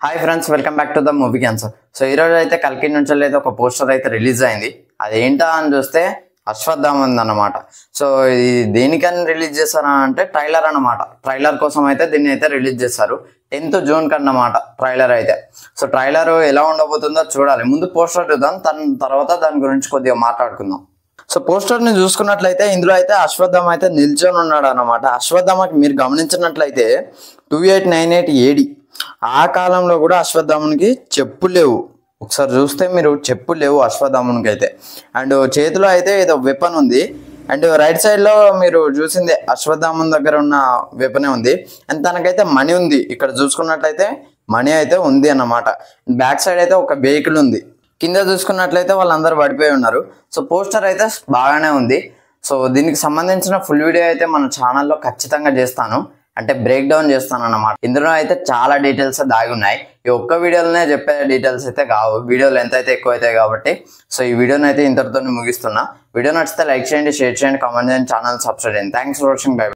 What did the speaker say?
Hi friends, welcome back to the movie cancer. So ఈరోజు అయితే కల్కి నుంచి అయితే ఒక పోస్టర్ అయితే రిలీజ్ అయింది. అది ఏంటా అని చూస్తే అశ్వత్థామ ఉందన్నమాట. సో ఇది దేనికని రిలీజ్ చేస్తారా అంటే ట్రైలర్ అన్నమాట. ట్రైలర్ కోసం అయితే దీన్ని అయితే రిలీజ్ చేస్తారు 10th జూన్ కన్నమాట ట్రైలర్ అయితే. సో ట్రైలర్ ఎలా ఉండబోతుందో చూడాలి. ముందు పోస్టర్ చూద్దాం, తర్వాత దాని గురించి కొద్దిగా మాట్లాడుకుందాం. సో పోస్టర్ ని చూసుకున్నట్లయితే ఇందులో అయితే అశ్వత్థామ అయితే నిల్చొని ఉన్నాడు అన్నమాట. అశ్వత్థామకి మీరు గమనించినట్లయితే 2898 AD ఆ కాలంలో కూడా అశ్వత్థామునికి చెప్పులు లేవు. ఒకసారి చూస్తే మీరు చెప్పులు లేవు అశ్వత్థామునికి అయితే. అండ్ చేతిలో అయితే ఏదో వెపన్ ఉంది. అండ్ రైట్ సైడ్ లో మీరు చూసిందే అశ్వత్థామన్ దగ్గర ఉన్న వెపనే ఉంది. అండ్ తనకైతే మనీ ఉంది. ఇక్కడ చూసుకున్నట్లయితే మనీ అయితే ఉంది అన్నమాట. బ్యాక్ సైడ్ అయితే ఒక వెహికల్ ఉంది. కింద చూసుకున్నట్లయితే వాళ్ళందరూ పడిపోయి ఉన్నారు. సో పోస్టర్ అయితే బాగానే ఉంది. సో దీనికి సంబంధించిన ఫుల్ వీడియో అయితే మన ఛానల్లో ఖచ్చితంగా చేస్తాను, అంటే బ్రేక్ డౌన్ చేస్తాను అన్నమాట. ఇందులో అయితే చాలా డీటెయిల్స్ దాగి ఉన్నాయి. ఈ ఒక్క వీడియోలోనే చెప్పే డీటెయిల్స్ అయితే కావు, వీడియోలు ఎంత అయితే ఎక్కువ అవుతాయి కాబట్టి. సో ఈ వీడియోని అయితే ఇంతటితో ముగిస్తున్నా. వీడియో నచ్చితే లైక్ చేయండి, షేర్ చేయండి, కామెంట్ చేయండి, ఛానల్ సబ్స్క్రైబ్ చేయండి. Thanks for watching. బై.